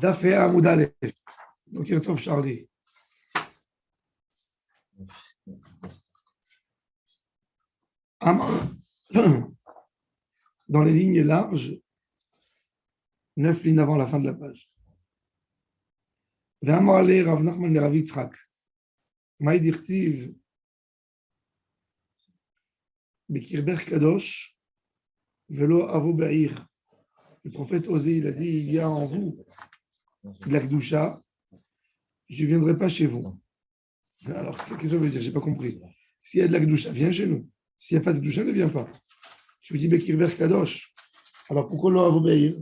Dafé Hamoud Aleph. Donc, il retrouve Charlie. Dans les lignes larges, 9 lignes avant la fin de la page. ואמר לי רב נחמן לרב יצחק, מה דכתיב בקרבך קדוש ולא אבוא בעיר. Le prophète Osée, il a dit, il y a en vous de la Kedusha, je ne viendrai pas chez vous. Alors, qu'est-ce que ça veut dire? Je n'ai pas compris. S'il y a de la Kedusha, viens chez nous. S'il n'y a pas de Kedusha, ne viens pas. Tu me dis, Bekirber Kadosh. Alors, pourquoi l'on a obéir?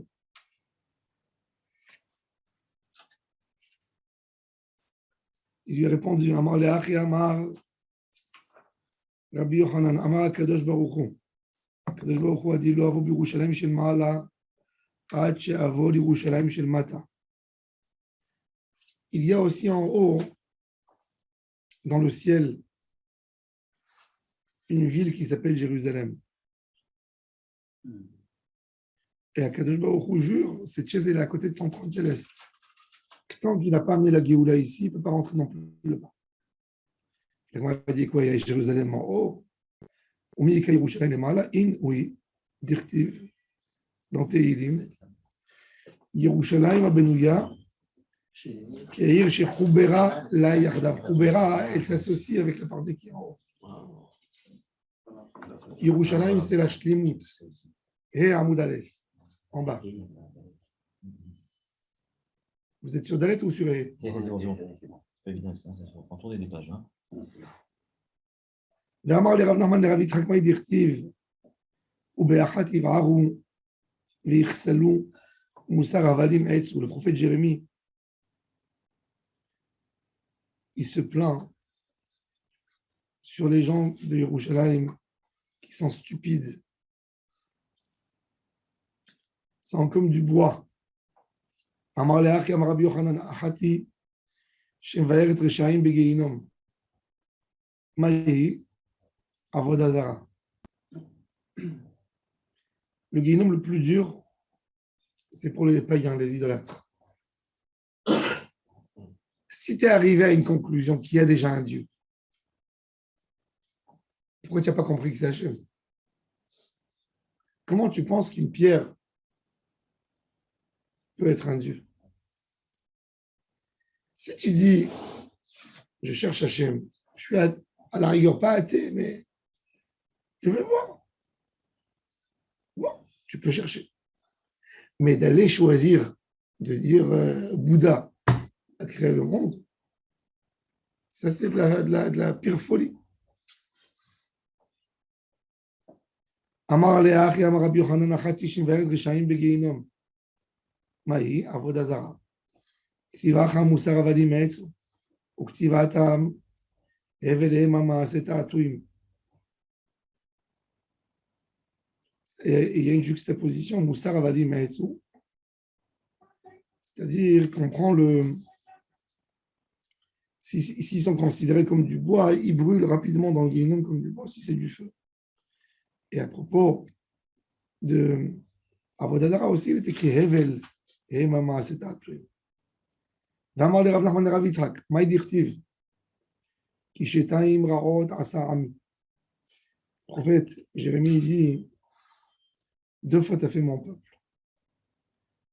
Il lui a répondu, Amar Leachi Amar, Rabbi Yochanan, Amar Kadosh Baruch Hu. Kadosh Baruch Hu a dit, Lo avo b'Yerushalayim shel ma'ala, ad she'avo l'Yerushalayim shel mata. Il y a aussi en haut, dans le ciel, une ville qui s'appelle Jérusalem. Et Akadosh Baruch Hu jure, cette chaise elle est à côté de son trône céleste. Tant qu'il n'a pas amené la Géoula ici, il ne peut pas rentrer non plus là-bas. Et moi, il a dit quoi? Il y a Jérusalem en haut. Umiyika Yerushalayim Lemala, oui, Dirtiv, dans Tehilim. Yerushalayim Abenouya, Keir chez Choubera, la Yardav. Choubera, elle s'associe avec la partie qui est en haut. Yerushalayim, c'est la Shlimut. Et Hamoud Aleph, en bas. Vous êtes sur Dalet ou sur E? C'est bon. C'est évident, c'est quand on est des pages. ואמר לרב נחמן לרב יצחק מה דכתיב ובאחת יבערו ויחסלו מוסר הבלים עצו. Le prophète Jérémie, il se plaint sur les gens de Yerushalayim qui sont stupides, sont comme du bois. אמר לאחי אמר רבי יוחנן אחתי שמבארת רשעים בגיהינום. מה היא? Avodah Zara. Le guénom le plus dur, c'est pour les païens, les idolâtres. Si tu es arrivé à une conclusion qu'il y a déjà un Dieu, pourquoi tu n'as pas compris que c'est Hachem? Comment tu penses qu'une pierre peut être un Dieu? Si tu dis, je cherche Hachem, je suis à la rigueur pas athée, mais je vais voir. Bon, tu peux chercher. Mais d'aller choisir, de dire Bouddha a créé le monde, ça c'est de la pire folie. Amar le'achi amar Rabbi Yochanan achati shimvaret reshaim begehinom. Mahi avodah zara. Ktivach musar avadim me'etzu. Uktivatam hevel hema ma'aset ha'atuim. Et il y a une juxtaposition, Moussar Avadim Maetsu, c'est-à-dire qu'on prend le. S'ils sont considérés comme du bois, ils brûlent rapidement dans le guénom comme du bois, si c'est du feu. Et à propos de Avodah Zara aussi, il est écrit Hevel et Mama Setatouim. V'amar le Rav Nachman Rav Yitzhak, Maï Dirtiv, Kishetaim Raot Asa Ami. Le prophète Jérémie dit 2 fois tu as fait mon peuple.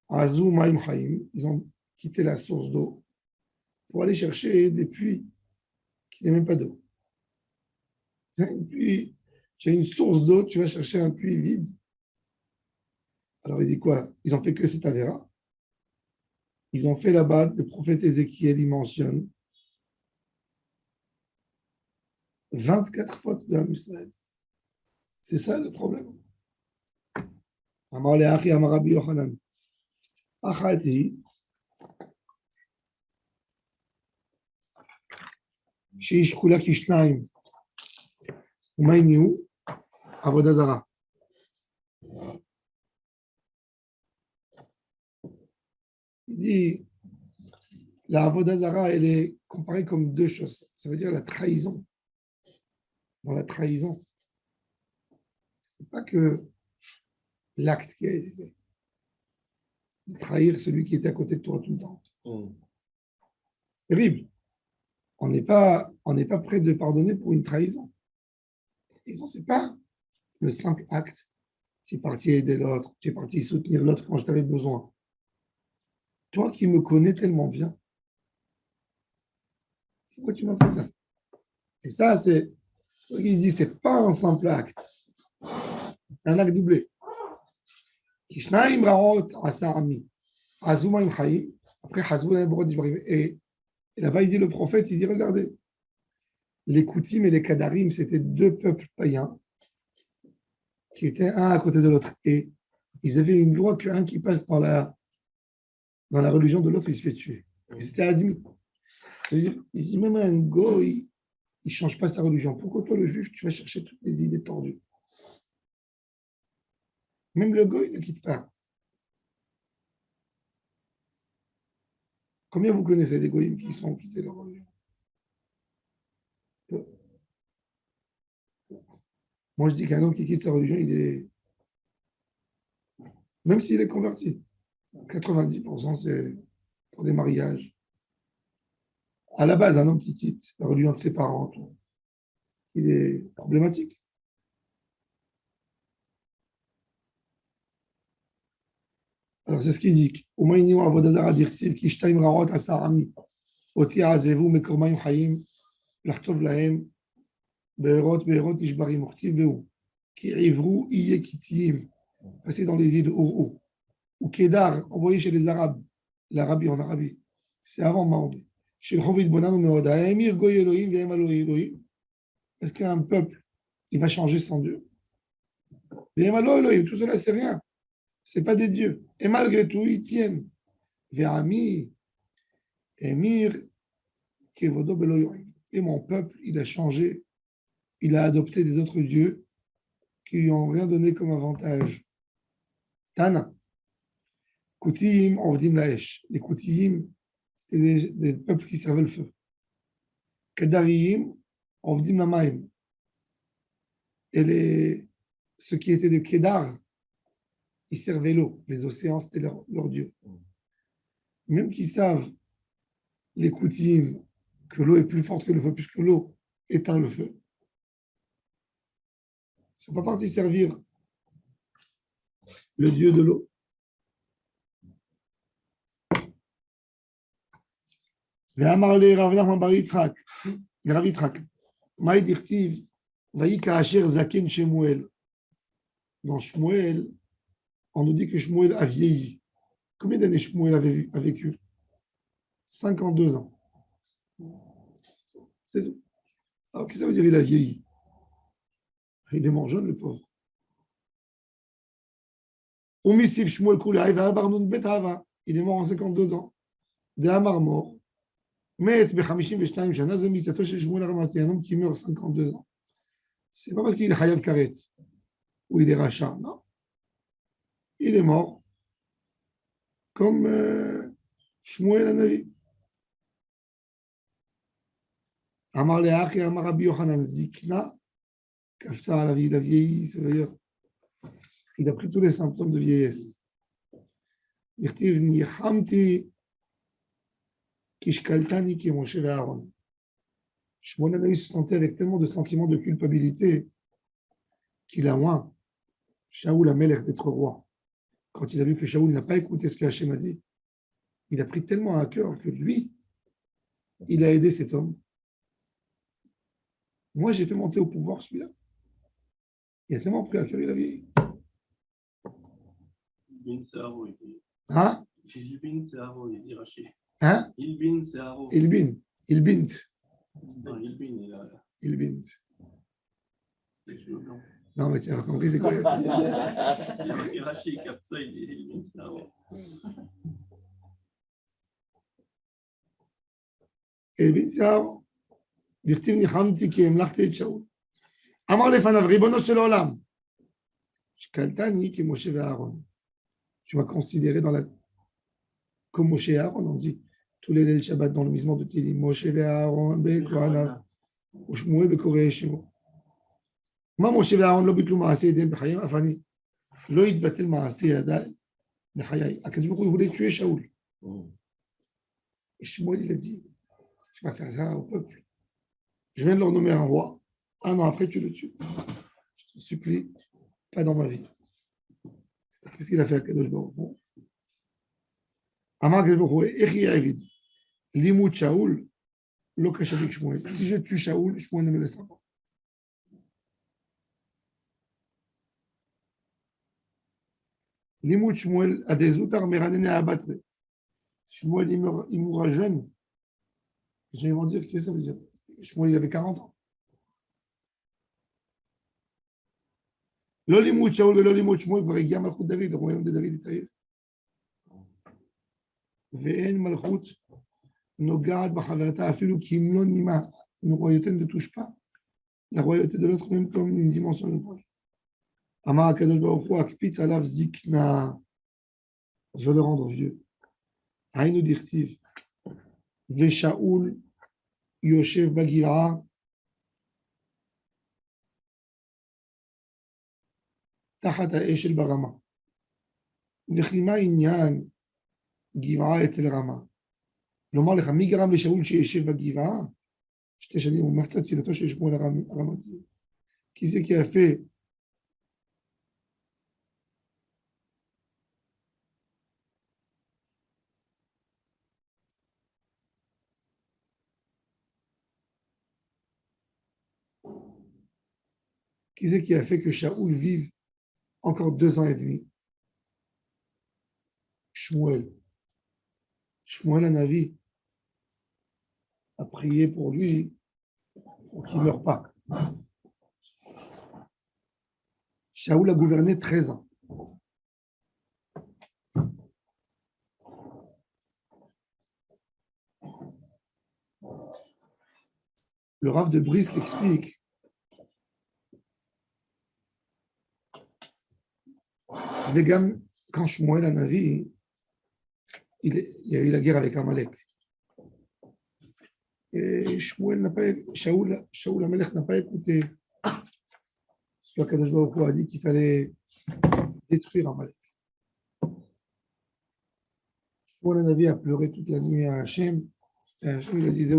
Azou Maïm Chaim, ils ont quitté la source d'eau pour aller chercher des puits qui n'ont même pas d'eau. Puis, tu as une source d'eau, tu vas chercher un puits vide. Alors il dit quoi? Ils ont fait que cet avéra. Ils ont fait là-bas, le prophète Ézéchiel, il mentionne 24 fois de Israël. C'est ça le problème. Amar le'achi amar Rabbi Yochanan. Achati שיש כולה כשניים ומה הניעו? עבודה זרה. Il dit la Avodah Zara, elle est comparée comme 2 choses. Ça veut dire la trahison. Dans la trahison, c'est pas que l'acte qui a été fait. de trahir celui qui était à côté de toi tout le temps. Mm. C'est terrible. On n'est pas prêt de pardonner pour une trahison. La trahison, ce n'est pas le simple acte. Tu es parti aider l'autre, tu es parti soutenir l'autre quand je t'avais besoin. Toi qui me connais tellement bien, pourquoi tu m'as fait ça? Et ça, c'est, il dit, c'est pas un simple acte. C'est un acte doublé. Kishnayim Raot Asa Ami. Azuma Im Chaim. Après, Hazbouna Borod Dishbarim. Et là-bas, il dit, le prophète, il dit, regardez, les Koutim et les Kadarim, c'était deux peuples païens qui étaient un à côté de l'autre. Et ils avaient une loi qu'un qui passe dans la religion de l'autre, il se fait tuer. Et c'était admis. C'est-à-dire, il dit, même un goy, il ne change pas sa religion. Pourquoi toi, le juif, tu vas chercher toutes les idées tordues? Même le goy ne quitte pas. Combien vous connaissez des goyim qui sont quittés leur religion? Moi, je dis qu'un homme qui quitte sa religion, il est. Même s'il est converti, 90%, c'est pour des mariages. À la base, un homme qui quitte la religion de ses parents, il est problématique. Alors, c'est ce qu'il dit. Passer dans les îles de Ouro. Ou Kedar, envoyé chez les Arabes. L'Arabie en Arabie. C'est avant Mahomet. Chez le Chovid Bonan ou Meoda. Emir Goy Elohim, Vem Elohim. Est-ce qu'un peuple, il va changer sans Dieu? Vem Elohim, tout cela, c'est rien. Ce n'est pas des dieux. Et malgré tout, ils tiennent. Ve'ami, Emir, Kevodo Beloyoim. Et mon peuple, il a changé. Il a adopté des autres dieux qui lui ont rien donné comme avantage. Tana. Koutiyim, Ovdim Laesh. Les Koutiyim, c'était des peuples qui servaient le feu. Kedariyim, Ovdim Lamaim. Et ceux qui étaient de Kedar, ils servaient l'eau. Les océans, c'était leur dieu. Même qu'ils savent, les Koutiyim, que l'eau est plus forte que le feu, puisque l'eau éteint le feu. Ils ne sont pas partis servir le dieu de l'eau. ואמר לרב נחמן בר יצחק, לרב יצחק, מה דכתיב, ויהי כאשר זקן שמואל. Dans Shmuel, on nous dit que Shmuel a vieilli. Combien d'années Shmuel a vécu? 52 ans. C'est tout. Alors, qu'est-ce que ça veut dire il a vieilli? Il est mort jeune, le pauvre. Omisif Shmuel Koulay, il est mort en 52 ans. De Hamar mort. Mais ב-52 שנה, זה מיתתו של שמואל הרמתי, un homme qui meurt 52 ans. C'est pas parce qu'il est Chayav Karet ou il est rachat, non. Il est mort comme Shmuel Hanavi. Amar Leachi, Amar Rabbi Yochanan, Zikna, Kafsa, la vie, il a vieilli, ça veut dire il a pris tous les symptômes de vieillesse. Dirtiv Nichamti, Kishkaltani qui est Moshe et Aaron. Shmuel Hanavi se sentait avec tellement de sentiments de culpabilité qu'il a moins Shaoul Amelech d'être roi. Quand il a vu que Shaoul n'a pas écouté ce que Hachem a dit, il a pris tellement à cœur que lui, il a aidé cet homme. Moi, j'ai fait monter au pouvoir celui-là. Il a tellement pris à cœur, il a vieilli. Hein? Ilbin Searo, il dit Rashi. Hein? Ilbin Searo. Ilbint. Non, Ilbin, il a. Ilbint. Les cheveux blancs. Non, mais tu as compris, c'est quoi? Il a marqué Rashi, Kafsa, il dit Ilbin Searo. Ilbint, c'est avant. דכתיב ניחמתי כי המלכתי את שאול. אמר לפניו, ריבונו של עולם, שקלתני כמשה ואהרון. Tu m'as considéré dans la... comme Moshe et Aaron, on dit tous les Leil Shabbat dans le misement de Télim, Moshe et Aaron, Bekoana, ou Shmuel, Bekoré, Shimo. Ma Moshe et Aaron, לא ביטלו מעשי ידיהם בחיים, אף אני לא יתבטל מעשי ידיי Akadosh Baruch Hu, il voulait tuer Shaoul. Et Shmuel, il a dit, tu vas faire ça au peuple. Je viens de leur nommer un roi. Un an après, tu le tues. Je te supplie, pas dans ma vie. Qu'est-ce qu'il a fait à Kadosh Baruch Hu? Amar Kadosh Baruch Hu, Echi Avid, Limut Shaoul, Lo Kashavik Shmuel. Si je tue Shaoul, Shmuel ne me laissera pas. Limut Shmuel a des outars méranènes à abattre. Shmuel, il mourra jeune. Les gens vont dire, qu'est-ce que ça veut dire? Shmuel, il avait 40 ans. L'Olimut Shaoul et l'Olimut Shmuel, vous regardez Malchut David, le royaume de David est arrivé. Ve'en Malchut Nogad Bachaverta Afilu Kimlon Nima. Une royauté ne touche pas la royauté de l'autre, même comme une dimension de poil. Amar Kadosh Baruch Hu Akpitz Alav Zikna. Je veux le rendre vieux. Aïnou Dirtiv. Ve'Shaoul Yoshev Bagira. תחת האש של ברמה. לחימה עניין גבעה אצל רמה. לומר לך, מי גרם לשאול שישב בגבעה? 2 שנים, הוא אומר קצת תפילתו של שמואל הרמתי. כי זה כי יפה. Qui c'est qui a fait que Shaoul vive encore 2 ans et demi? Shmuel. Shmuel Hanavi a prié pour lui pour qu'il ne meure pas. Shaoul a gouverné 13 ans. Le Rav de Brisk explique Vegam, quand Shmuel Hanavi, il y a eu la guerre avec Amalek. Et Shaoul Amalek n'a pas écouté ce que Kadosh Baruch Hu a dit qu'il fallait détruire Amalek. Shmuel Hanavi a pleuré toute la nuit à Hachem. Et Hachem lui disait,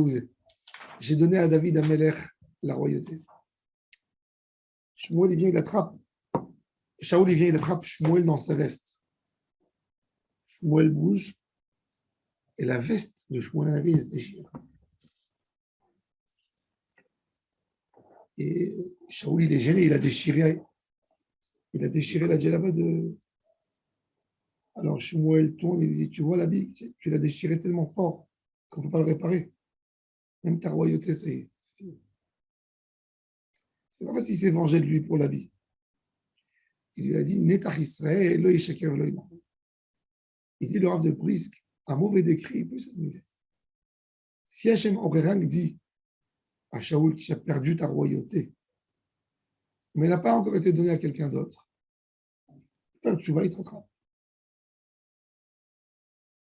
j'ai donné à David Amelech la royauté. Shmuel, il vient, il attrape. Shaoul, il vient, il attrape Shmuel dans sa veste. Shmuel bouge et la veste de Shmuel Hanavi se déchire. Et Shaoul, il est gêné, il a déchiré la djellaba de. Alors Shmuel tourne et lui dit, tu vois l'habit, tu l'as déchiré tellement fort qu'on ne peut pas le réparer. Même ta royauté, c'est fini. C'est pas parce qu'il s'est vengé de lui pour l'habit. Il lui a dit, Netzach Israël, lo yishaker v'lo yimar. Il dit, le Rav de Brisk, un mauvais décret, il peut s'annuler. Si Hachem Orerang dit à Shaoul qui a perdu ta royauté, mais n'a pas encore été donné à quelqu'un d'autre, tu vas, il se rattrape.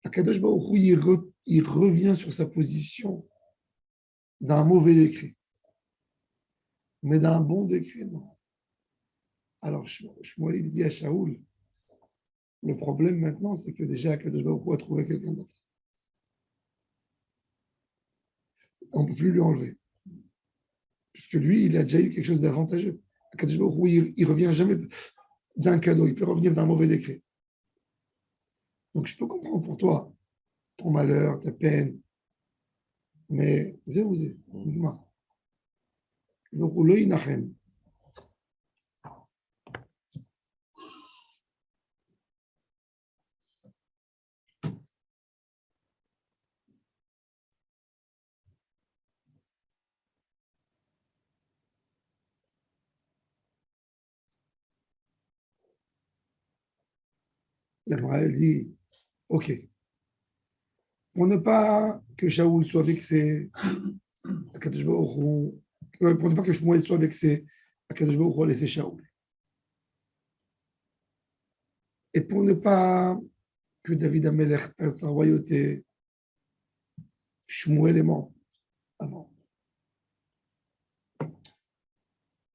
Akadosh Baruch Hu, il revient sur sa position d'un mauvais décret. Mais d'un bon décret, non. Alors, Shmuel, il dit à Shaoul, le problème maintenant, c'est que déjà Akadosh Baruch Hu a trouvé quelqu'un d'autre. On ne peut plus lui enlever. Puisque lui, il a déjà eu quelque chose d'avantageux. Akadosh Baruch Hu, il ne revient jamais d'un cadeau, il peut revenir d'un mauvais décret. Donc, je peux comprendre pour toi ton malheur, ta peine, mais zéro, dis-moi. Donc, le inachem. La morale dit, ok, pour ne pas que Shaoul soit vexé, pour ne pas que Shmuel soit vexé, Akadosh Baruch Hu a laissé Shaoul. Et pour ne pas que David Amelech perde sa royauté, Shmuel est mort avant.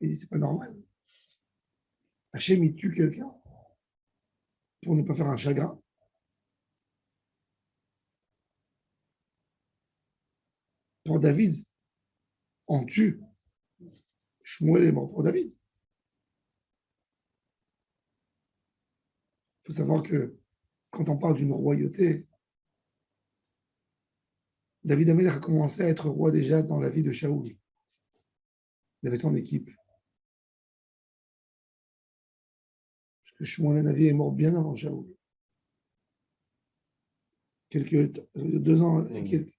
Il dit, c'est pas normal. Hachem, il tue quelqu'un pour ne pas faire un chagrin. Pour David, on tue. Shmuel est mort pour David. Il faut savoir que quand on parle d'une royauté, David Amelech a commencé à être roi déjà dans la vie de Shaoul. Il avait son équipe. Parce que Shmuel Navi est mort bien avant Shaoul. 2 ans et quelques.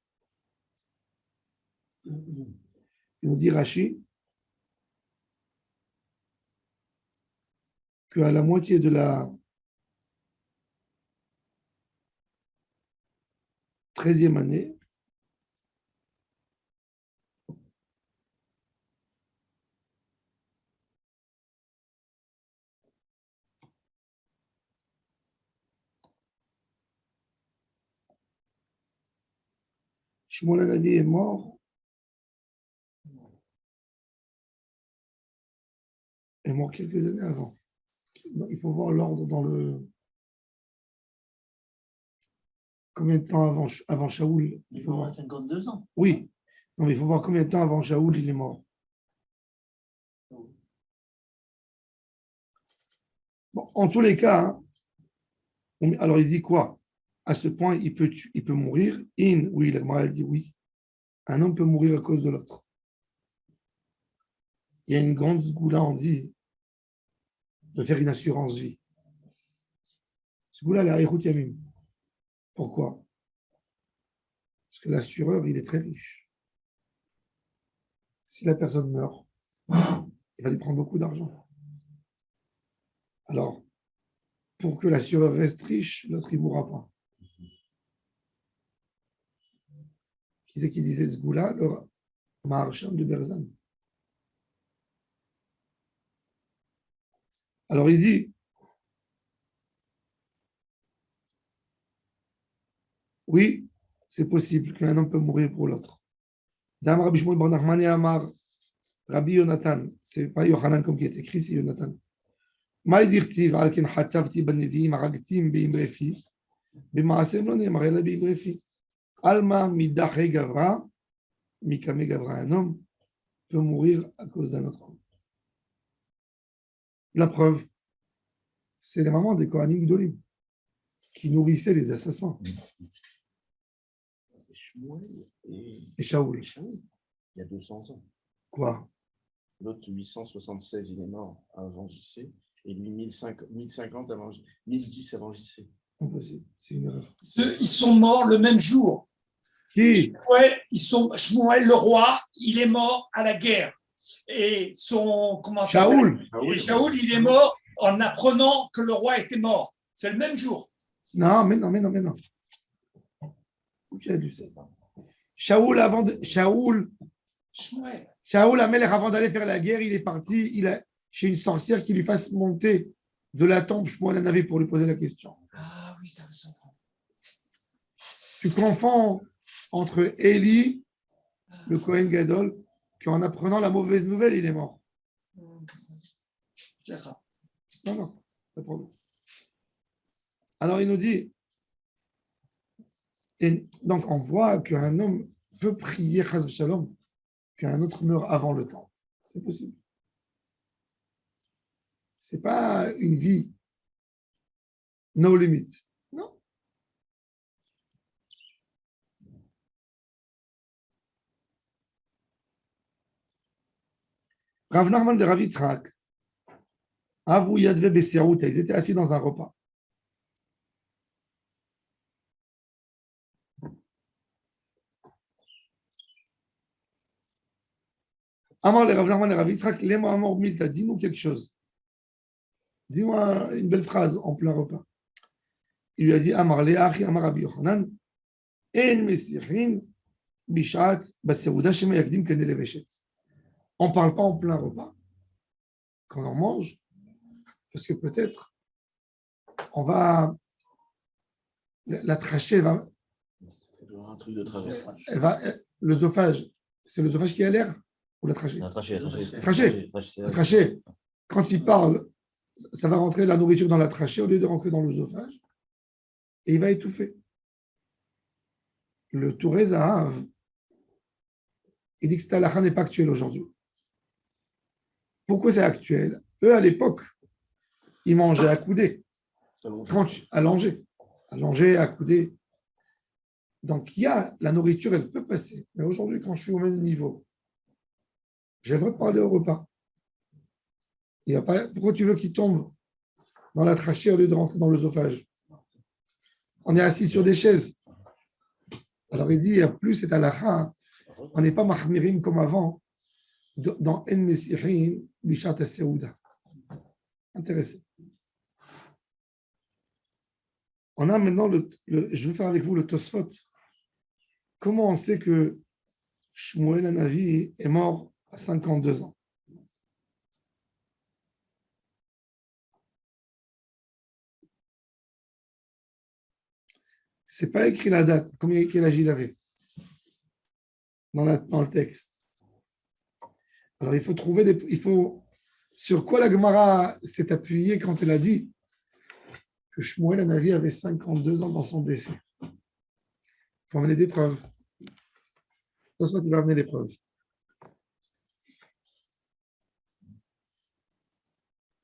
Il nous dit Rashi qu'à la moitié de la 13e année, Shmuel Navi est mort. Est mort quelques années avant. Il faut voir l'ordre dans le. Combien de temps avant Shaoul? Il faut avoir 52 ans. Oui. Non, mais il faut voir combien de temps avant Shaoul il est mort. Bon, en tous les cas, alors il dit quoi? À ce point, il peut mourir. Oui, la dit oui. Un homme peut mourir à cause de l'autre. Il y a une grande sgoula, on dit, de faire une assurance vie. Sgoula, la Echout Yamim. Pourquoi? Parce que l'assureur, il est très riche. Si la personne meurt, il va lui prendre beaucoup d'argent. Alors, pour que l'assureur reste riche, l'autre, il ne mourra pas. Qui c'est qui disait ce goût-là? Le Maharsham de Berzan. Alors, il dit, oui, c'est possible qu'un homme peut mourir pour l'autre. Dam Rabbi Shmuel bar Nachmani Amar, Rabbi Yonatan, c'est pas Yohanan comme qui est écrit, c'est Yonatan. מה דכתיב על כן חצבתי בנביאים הרגתים באמרי פי, במעשיהם לא נאמר אלא באמרי פי. Alma midaché gavra, mikame gavra, un homme peut mourir à cause d'un autre homme. La preuve, c'est la maman des Kohanim Gdolim qui nourrissait les assassins. Et Shaoul. Il y a 200 ans. Quoi? L'autre, 876, il est mort avant JC. Et lui, 1050 avant, 1010 avant JC. Impossible, c'est une erreur. Ils sont morts le même jour. Qui? Ouais, Shmuel, le roi, il est mort à la guerre. Et Shaoul. Et Shaoul, il est mort en apprenant que le roi était mort. C'est le même jour. Non, mais non. Où tu as lu ça? Shaoul, Amelech, avant d'aller faire la guerre, il est parti chez une sorcière qui lui fasse monter de la tombe Shmuel Navi pour lui poser la question. Ah oui, t'as raison. Tu confonds entre Élie, le Kohen Gadol, qu'en apprenant la mauvaise nouvelle, il est mort. C'est ça. Non, pas de problème. Alors il nous dit, et donc on voit qu'un homme peut prier Chas Shalom, qu'un autre meurt avant le temps. C'est possible. Ce n'est pas une vie no limit. Non. Rav Nachman de Rav Yitzhak, Avu Yadve Beserouta, ils étaient assis dans un repas. Amar le Rav Nachman de Rav Yitzhak, Lema Amor Milta, dis-nous quelque chose. Dis-moi une belle phrase en plein repas. Il lui a dit Amar le Achi, Amar Rabbi Yochanan, En Mesichin Bishat Baserouda Shema Yakdim Kene Leveshet. On ne parle pas en plein repas quand on mange, parce que peut-être on va. La trachée va. Un truc de travers. L'œsophage, c'est l'œsophage qui a l'air ou la trachée? La trachée. La trachée. Quand il parle ça va rentrer la nourriture dans la trachée au lieu de rentrer dans l'œsophage et il va étouffer. Le Touré Zahav, il dit que cette halakha n'est pas actuelle aujourd'hui. Pourquoi c'est actuel? Eux, à l'époque, ils mangeaient accoudés, allongés, accoudés. Donc, il y a la nourriture, elle peut passer. Mais aujourd'hui, quand je suis au même niveau, j'ai le droit de parler au repas. Il y a pas, pourquoi tu veux qu'il tombe dans la trachée au lieu de rentrer dans l'œsophage? On est assis sur des chaises. Alors, il dit, il n'y a plus cette halakha. On n'est pas mahmirim comme avant dans En Mesirin, Bishat Seouda. Intéressant. On a maintenant je vais faire avec vous le Tosfot. Comment on sait que Shmuel Hanavi est mort à 52 ans? C'est pas écrit la date, quel âge il avait dans le texte. Alors il faut trouver sur quoi la Gemara s'est appuyée quand elle a dit que Shmuel Hanavi avait 52 ans dans son décès. Il faut amener des preuves. De toute façon, il va amener les preuves.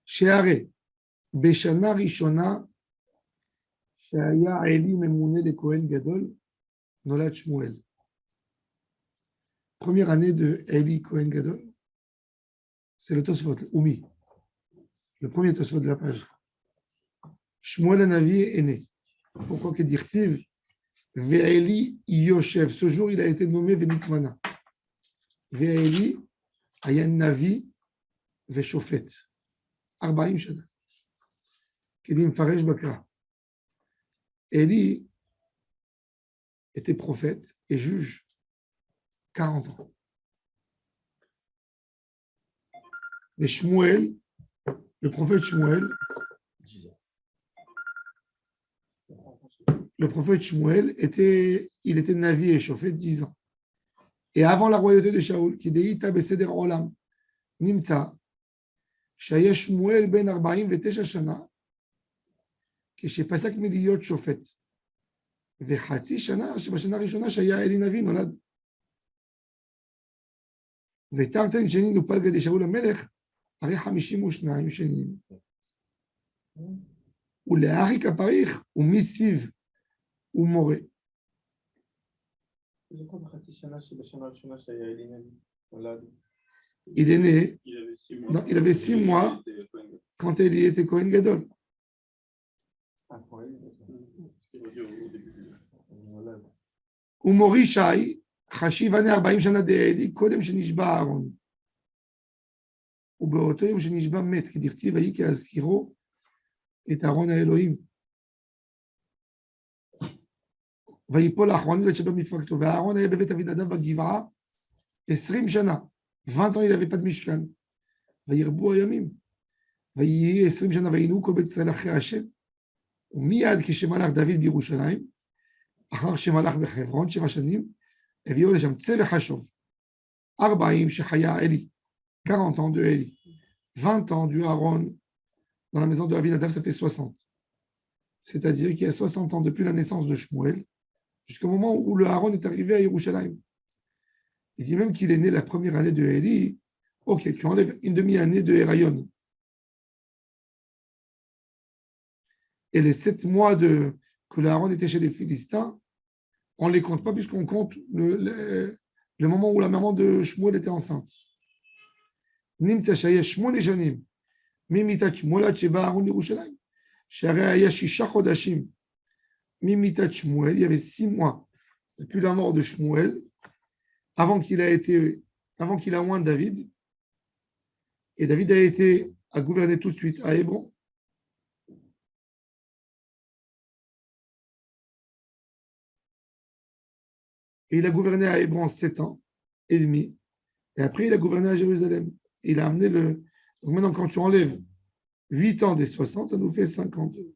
Sheare, Beshana Rishona, Shaya Eli Memouné de Kohen Gadol, Nolad Shmuel. Première année de Eli Kohen Gadol, c'est le Tosfot, Oumi, le premier Tosfot de la page. Shmuel Hanavi est né. Pourquoi que dire-t-il? Ve'eli Yoshev. Ce jour, il a été nommé Venitmana. Ve'eli Ayan Navi Ve'shofet. Arbaim Shana. Kedim Faresh Bakra. Eli était prophète et juge 40 ans. Mais Shmuel, le prophète Shmuel, il était Navi et chauffé 10 ans. Et avant la royauté de Shaoul, qui déita Beseder Olam, Nimtza, Shaya Shmuel ben 49 shana, כשפסק מלהיות שופט, וחצי שנה שבשנה הראשונה שהיה אלי נביא נולד. ותרתן שני נופל גדי שאול המלך, הרי 52 שנים. ולאחי כפריך, ומיסיב ומורה. Il est né, il avait 6 mois quand il était Kohen Gadol. ומורי שי, חשיב ענה 40 שנה דעדי, קודם שנשבע אהרון. ובאותו יום שנשבע מת, כדכתיב, ויהי כהזכירו את אהרון האלוהים. ויפול האחרונים ואת שבע מפרקתו, ואהרון היה בבית אבינדב בגבעה 20 שנה. 20 ans, il n'avait pas de Mishkan. וירבו הימים. ויהי 20 שנה, וינהו כל בית ישראל אחרי השם. ומיד כשמלך דוד בירושלים, אחר שמלך בחברון 7 שנים, הביאו לשם צלע חשוב. 40 שחיה אלי, 40 ans de Eli, 20 ans du Aaron dans la maison de Avinadav, ça fait 60. C'est-à-dire qu'il y a 60 ans depuis la naissance de Shmuel, jusqu'au moment où le Aaron est arrivé à Yerushalayim. Il dit même qu'il est né la première année de Eli. Ok, tu enlèves une demi-année de Herayon. Et les 7 mois que le Aaron était chez les Philistins, on ne les compte pas puisqu'on compte le moment où la maman de Shmuel était enceinte. Nimtza shaya shmone shanim, mimitat Shmuel ad sheba Aaron Yerushalayim, שהרי היה 6 חודשים ממיתת Shmuel, il y avait 6 mois depuis la mort de Shmuel, avant qu'il a oint David, et David a gouverné tout de suite à Hébron. Et il a gouverné à Hébron 7 ans et demi, et après il a gouverné à Jérusalem. Il a amené Donc maintenant, quand tu enlèves 8 ans des 60, ça nous fait 52.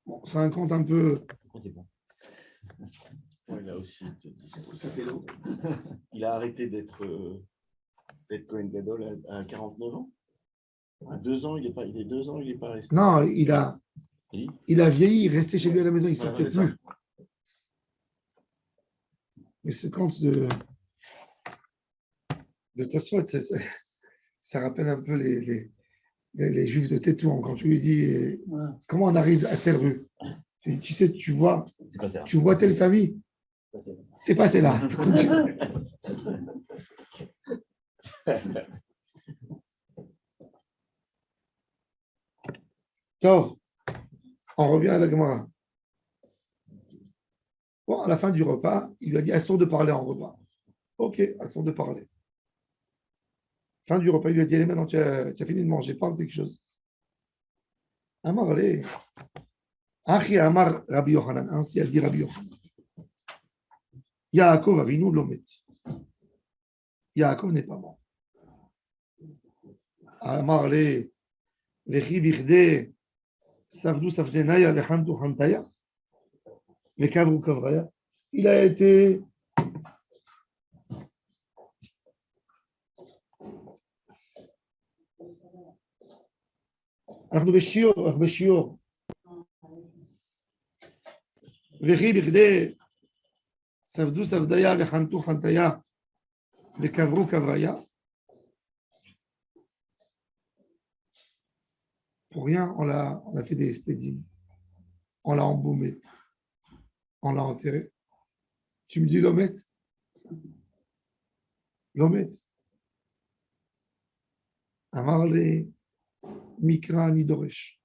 Bon, ça compte un peu. Il a aussi il a arrêté d'être Kohen Gadol à 49 ans. À 2 ans, il est 2 ans, il n'est pas resté. Non, Et il a vieilli, il restait chez lui à la maison, il ne Ouais, sortait c'est ça. plus. Mais ce conte de Tosfot, ça rappelle un peu les Juifs de Tétouan. Quand tu lui dis comment on arrive à telle rue, tu sais, c'est pas ça. tu vois telle famille, c'est passé là. Tov, on revient à la Gemara. Bon, à la fin du repas, il lui a dit assure de parler en repas. Ok, assure de parler. Fin du repas, il lui a dit allez, maintenant tu as fini de manger, parle de quelque chose. Amar, allez. Achi Amar Rabbi Yochanan, ainsi elle dit Rabbi Yochanan. Yaakov Avinu l'omet. Yaakov n'est pas mort. Amar, allez. Vechi bichde. Savdou Savdenaya, Vechantu Hantaya, Vekavru Kavraya. Il a été אנחנו בשיעור. וכי בכדי ספדו ספדיה וחנתו חנתיה וקברו קבריה. Pour rien, on a fait des expédients. On l'a embaumé. On l'a enterré. Tu me dis l'omet? L'omet. Amarle Mikra Nidoresh.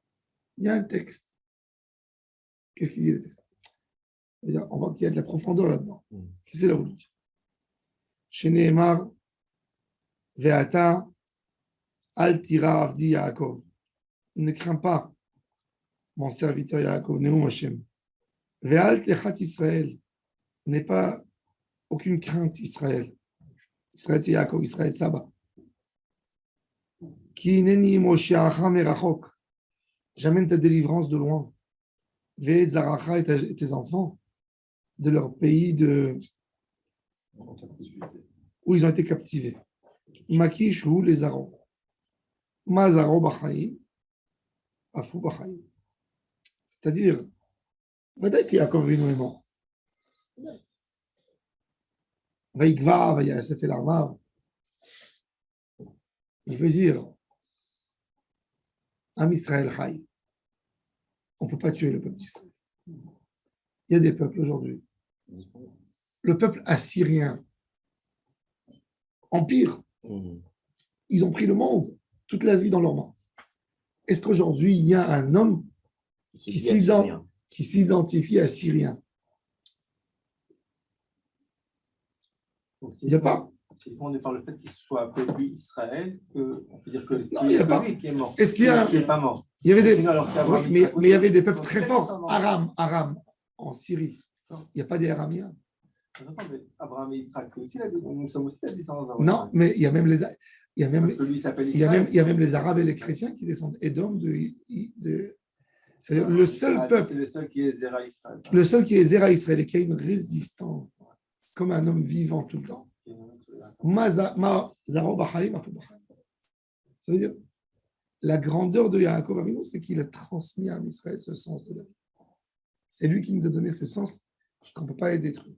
Il y a un texte. Qu'est-ce qu'il dit le texte? On voit qu'il y a de la profondeur là-dedans. Qu'est-ce que c'est la voulu dire? Chez Nehemar, Veata, Al Tira Avdi Yaakov. Ne crains pas, mon serviteur Yaakov, Neum Hashem. Ve'al Techat Israël. N'est pas aucune crainte Israël. Israël c'est Yaakov, Israël Saba. Ki neni Moshiacha merachok. J'amène ta délivrance de loin. Ve'et Zaracha et tes enfants de leur pays où ils ont été captivés. Makish ou les Aron. Mazaro Bachaim. Afou Bachaim. C'est-à-dire, Vadaï que Yaakov Avinu est mort. Vaïkva, Vaïasef el Armav. Il veut dire, Am Israël Chai. On ne peut pas tuer le peuple d'Israël. Il y a des peuples aujourd'hui. Le peuple assyrien, empire, ils ont pris le monde, toute l'Asie dans leurs mains. Est-ce qu'aujourd'hui, il y a un homme qui s'identifie assyrien? Il n'y a pas. C'est fondé par le fait qu'il soit appelé Israël, on peut dire que Non, il n'y a pas. qui est mort. Est-ce qu'il y a qui n'est pas mort. Il y avait des, Sinon, alors, c'est Abraham, mais il y avait des peuples donc, très c'est forts. ça, non? Aram, en Syrie. Il n'y a pas des Aramiens. Abraham et Israël, c'est aussi nous sommes aussi la descendance d'Abraham. Non, mais il y a même les. Il y a même, Parce que lui, il s'appelle il y a Israël. même, il y a même les Arabes et les chrétiens qui descendent Édom c'est-à-dire le seul peuple. C'est le seul qui est Zera Israël. Le seul qui est Zera Israël et qui a une résistance comme un homme vivant tout le temps. Ça veut dire la grandeur de Yaakov Avinu, c'est qu'il a transmis à Israël ce sens de la vie. C'est lui qui nous a donné ce sens qu'on ne peut pas être détruit.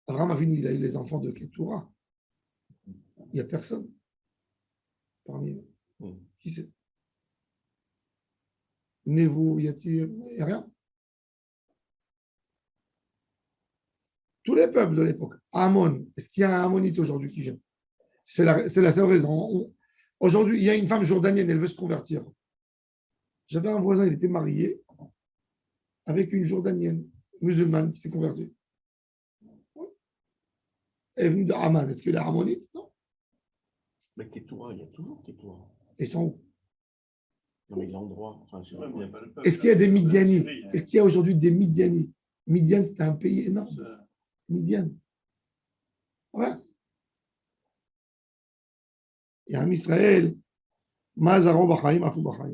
Abraham Avinu, il a eu les enfants de Ketura. Il n'y a personne parmi eux. Qui c'est? Nevo, Yatir, il n'y a rien. Tous les peuples de l'époque. Ammon, est-ce qu'il y a un Ammonite aujourd'hui qui vient? C'est la seule raison. Aujourd'hui, il y a une femme jordanienne, elle veut se convertir. J'avais un voisin, il était marié avec une jordanienne musulmane qui s'est convertie. Elle est venue de Amman. Est-ce qu'elle est ammonite? Non. Mais Ketura, il y a toujours Ketura. Ils sont où? Non, mais l'endroit. Enfin, je sais pas. Est-ce qu'il y a des Midianites? Est-ce qu'il y a aujourd'hui des Midianites? Midian, c'était un pays énorme. Midian. Ouais. Il y a un Israël. Mazaro Bachaim, Afou Bachaim.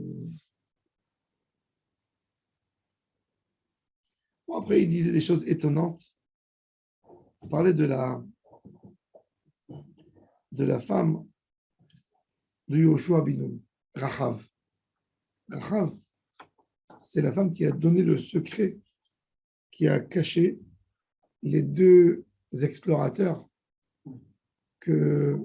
Bon, après, il disait des choses étonnantes. Il parlait de la femme de Yoshua bin Nun, Rachav. Rachav, c'est la femme qui a donné le secret, qui a caché les deux explorateurs que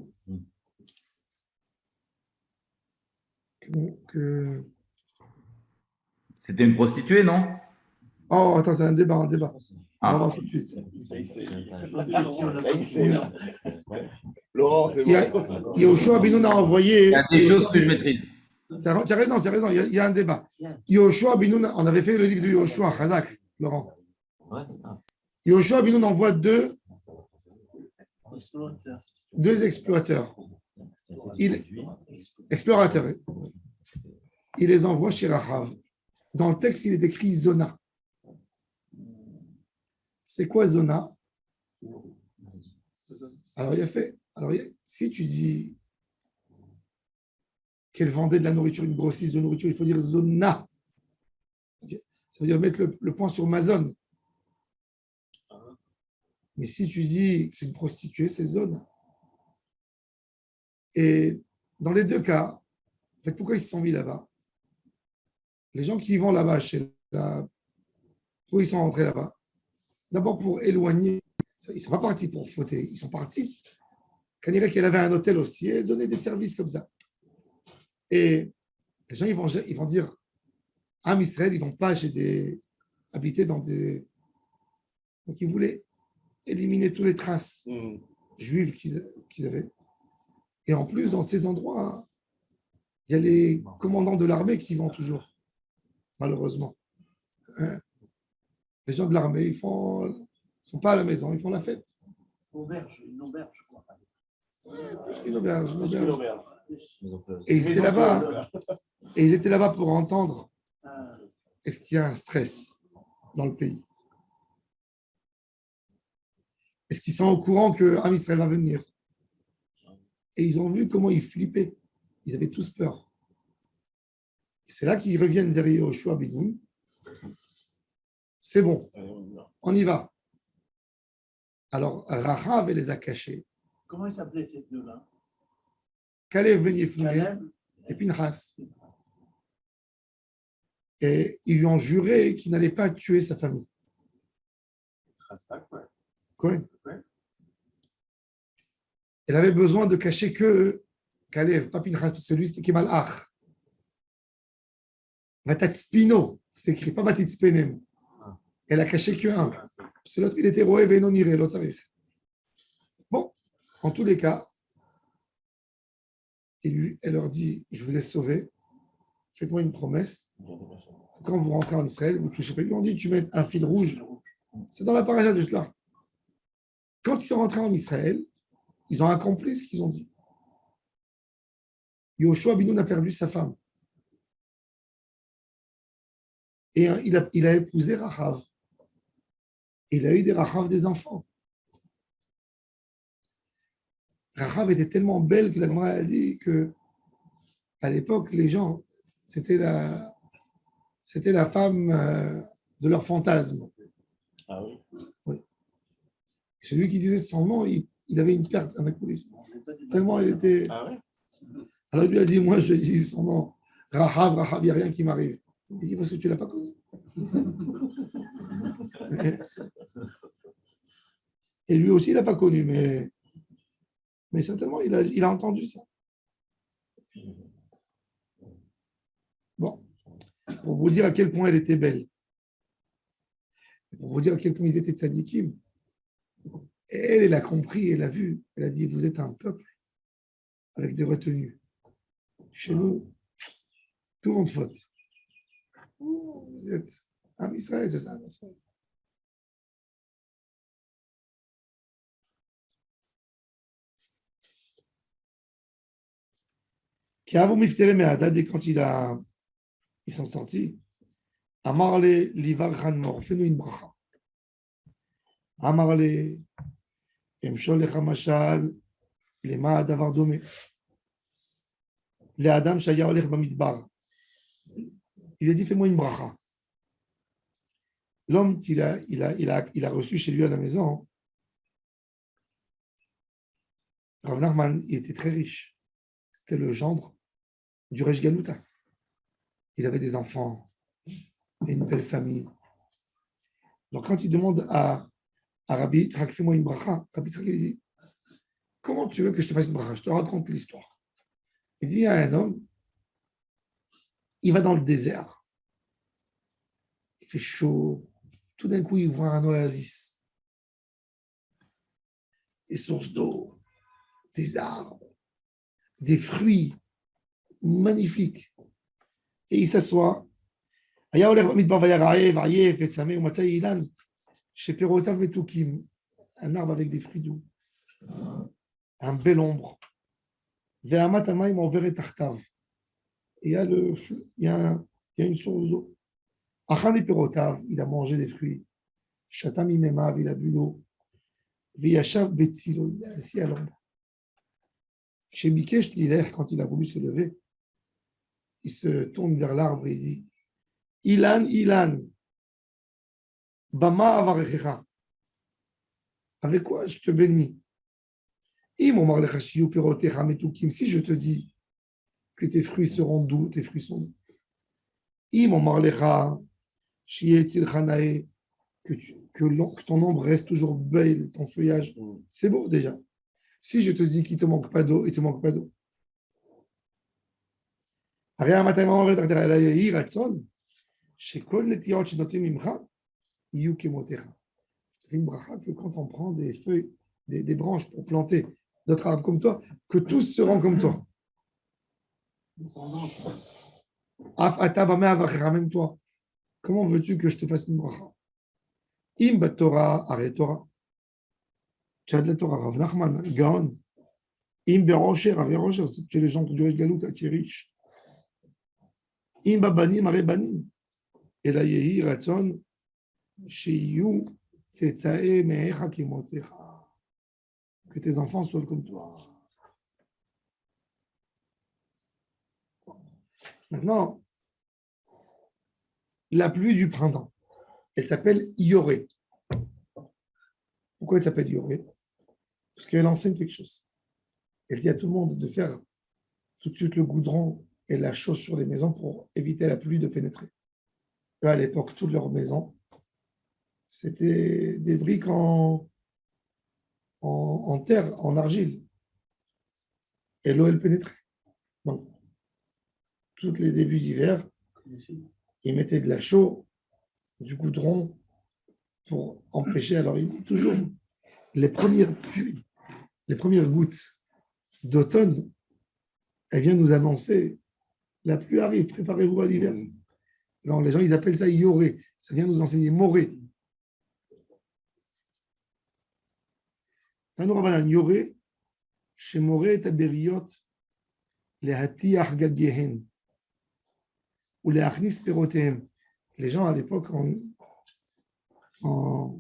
C'était une prostituée, non? Oh, attends, c'est un débat, On va Ah. voir tout de suite. Laurent, c'est bon. Yoshua bin Nun a envoyé. Il y a des choses que je maîtrise. Tu as raison, il y a un débat. Yoshua bin Nun, on avait fait le livre de Yoshua, Chazak, Laurent. Ouais. Ah. Yoshua bin Nun envoie deux explorateurs. Explorateurs. Il les envoie chez Rachav. Dans le texte, il est écrit Zona. C'est quoi Zona? Alors, si tu dis qu'elle vendait de la nourriture, une grossiste de nourriture, il faut dire Zona. Ça veut dire mettre le point sur Mazon. Mais si tu dis que c'est une prostituée, c'est Zona. Et dans les deux cas, en fait, pourquoi ils se sont mis là-bas? Les gens qui vont là-bas, pourquoi ils sont rentrés là-bas? D'abord pour éloigner. Ils ne sont pas partis pour fauter, ils sont partis. Quand il qu'elle avait un hôtel aussi, elle donnait des services comme ça. Et les gens, ils vont dire, Am Israël, ils ne vont pas habiter dans des. Donc ils voulaient éliminer toutes les traces juives qu'ils avaient. Et en plus, dans ces endroits, il y a les commandants de l'armée qui vont toujours, malheureusement. Les gens de l'armée, ils ne sont pas à la maison, ils font la fête. Une auberge, je crois. Plus qu'une auberge, une auberge. Maison Et ils étaient là-bas pour entendre est-ce qu'il y a un stress dans le pays. Est-ce qu'ils sont au courant que Am Israël va venir? Et ils ont vu comment ils flippaient. Ils avaient tous peur. Et c'est là qu'ils reviennent vers Yoshua bin Nun. C'est bon, on y va. Alors, Rachav les a cachés. Comment ils s'appelaient ces deux-là? Kalev ben Yefune et Pinchas. Et ils lui ont juré qu'il n'allait pas tuer sa famille. Cohen. Elle avait besoin de cacher que Kalev, pas Pinchas, celui c'était Kemalach. Vatatspino, c'est écrit, pas Vatitzpenem. Elle a caché qu'un. Parce que l'autre, il était roé, non iré, l'autre arrive. Bon, en tous les cas, elle leur dit, je vous ai sauvés, faites-moi une promesse. Quand vous rentrez en Israël, vous ne touchez pas. Ils lui ont dit, tu mets un fil rouge. C'est dans la paracha de Shlach. Quand ils sont rentrés en Israël, ils ont accompli ce qu'ils ont dit. Yoshua bin Nun a perdu sa femme. Et il a épousé Rachav. Il a eu des Rachav des enfants. Rachav était tellement belle que la Gemara a dit que à l'époque, les gens, c'était la femme de leur fantasme. Ah oui. Oui. Celui qui disait son nom, il avait une perte, un alcoolisme. Tellement il était. Ah ouais. Alors il lui a dit, moi je dis son nom, Rachav, il n'y a rien qui m'arrive. Il dit, parce que tu ne l'as pas connu. Et lui aussi, il n'a pas connu, mais certainement, il a entendu ça. Bon, pour vous dire à quel point elle était belle, pour vous dire à quel point ils étaient tzadikim, elle a compris, elle a vu, elle a dit, vous êtes un peuple avec des retenues. Chez nous, tout le monde faute. Vous êtes Am Israël, c'est ça, Am Israël. Qui a voulu faire mes adades quand ils sont sortis. Amarle livar hanmor, fais-nous une bracha. Amarle emshol lecha mashal lema davar dome. Le Adam shaya olech bamidbar. Il a dit fais-moi une bracha. L'homme qu'il a reçu chez lui à la maison, Rav Nachman, il était très riche. C'était le gendre du Resh Galuta. Il avait des enfants et une belle famille. Donc, quand il demande à Rabbi Yitzhak, fais-moi une bracha, Rabbi Yitzhak lui dit, comment tu veux que je te fasse une bracha? Je te raconte l'histoire. Il dit à un homme, il va dans le désert. Il fait chaud. Tout d'un coup, il voit un oasis. Des sources d'eau, des arbres, des fruits magnifiques. Et il s'assoit. היה הולך במדבר והיה רעב, עייף, וצמא, ומצא אילן, שפירותיו מתוקים, un arbre avec des fruits doux, un bel ombre, ואמת המים עוברת תחתיו. Et il y a une source d'eau. אכל מפירותיו, il a mangé des fruits, שתה ממימיו, il a bu l'eau, וישב בצילו, il est assis à l'ombre. כשביקש לילך, quand il a voulu se lever, il se tourne vers l'arbre et il dit, Ilan, Ilan, Bama avarechecha. Avec quoi je te bénis? Si je te dis que tes fruits seront doux, tes fruits sont doux. Que ton ombre reste toujours belle, ton feuillage, c'est beau déjà. Si je te dis qu'il ne te manque pas d'eau, il ne te manque pas d'eau. שכל נטיעות שנותנים ממך יהיו כמותיך. C'est une bracha que quand on prend des feuilles, des branches pour planter d'autres arbres comme toi, que tous seront comme toi. Af ata bameh avachecha, même toi. Comment veux-tu que je te fasse une bracha? Im bat Torah, arrête Torah. Tchad la Torah, Rav Nachman, Gaon. Im berocher, arrête rocher, c'est que les gens du Resh Galut, tu es riche. Im babanim, arrête banim. אלא יהי רצון שיהיו צאצאי מאיך כמותיך, que tes enfants soient comme toi. Maintenant, la pluie du printemps, elle s'appelle Yoré. Pourquoi elle s'appelle Yoré? Parce qu'elle enseigne quelque chose. Elle dit à tout le monde de faire tout de suite le goudron et la chausse sur les maisons pour éviter la pluie de pénétrer. À l'époque, toutes leurs maisons, c'était des briques en terre, en argile. Et l'eau, elle pénétrait. Donc, tous les débuts d'hiver, ils mettaient de la chaux, du goudron, pour empêcher. Alors, il dit toujours, les premières pluies, les premières gouttes d'automne, elles viennent nous annoncer, la pluie arrive, préparez-vous à l'hiver. Non, les gens, ils appellent ça yoré. Ça vient nous enseigner moré. Tanu Rabbanan, yoré, chez moré et aberiot, les hatiach gagehen, ou les achnis perotehem. Les gens à l'époque, dans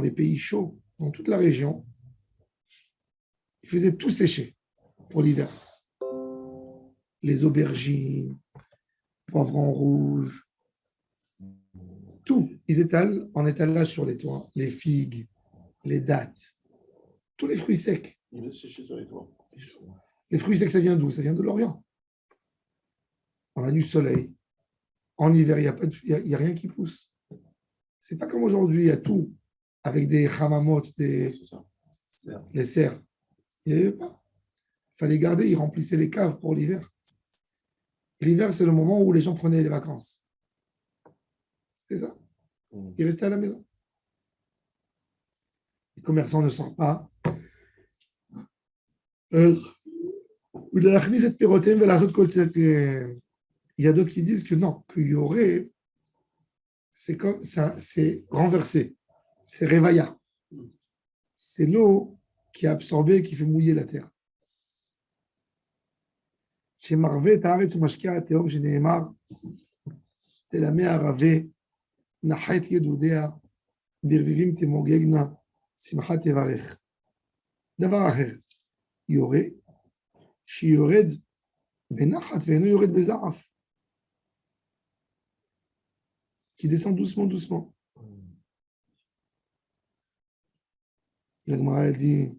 les pays chauds, dans toute la région, ils faisaient tout sécher pour l'hiver. Les aubergines, poivrons rouges, tout. Ils étalent en étalage sur les toits, les figues, les dattes, tous les fruits secs. Il laisse sécher sur les toits. Les fruits secs, ça vient d'où? Ça vient de l'Orient. On a du soleil. En hiver, il n'y a rien qui pousse. C'est pas comme aujourd'hui, il y a tout avec des hamamot, les serres. Il n'y avait pas. Il fallait garder, ils remplissaient les caves pour l'hiver. L'hiver, c'est le moment où les gens prenaient les vacances. C'était ça. Ils restaient à la maison. Les commerçants ne sortent pas. Il y a d'autres qui disent que non, qu'il y aurait, c'est comme ça, c'est renversé. C'est révailla. C'est l'eau qui est absorbée, qui fait mouiller la terre. שמרווה את הארץ ומשקיע התהום שנאמר, תלמי ערבה, נחת ידודיה, ברביבים תמוגגנה, שמחה תברך. דבר אחר, יורה, שיורד בנחת ואינו יורד בזעף, qui descend doucement, doucement. La Gemara, elle dit,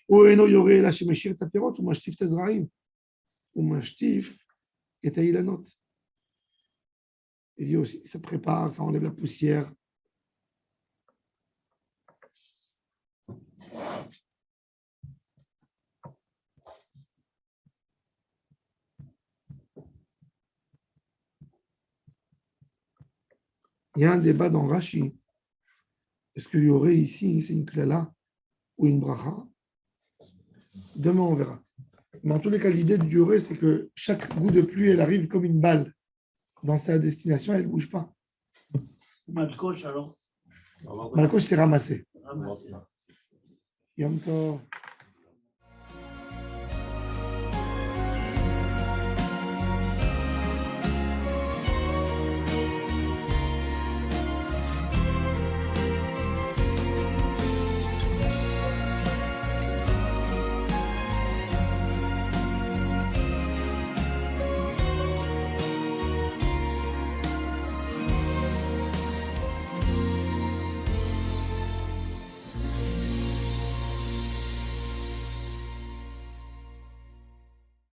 ou eno yoreh la shemeshir tapirot, ou mashtif tezraim, ou mashtif et taïlanot. Il dit aussi, ça prépare, ça enlève la poussière. Il y a un débat dans Rashi. Est-ce qu'il y aurait ici, c'est une klala ou une bracha? Demain, on verra. Mais en tous les cas, l'idée du yoreh, c'est que chaque goût de pluie, elle arrive comme une balle dans sa destination, elle ne bouge pas. Malcoche alors. Malcoche, c'est ramassé. Ramassé. Yom Tov.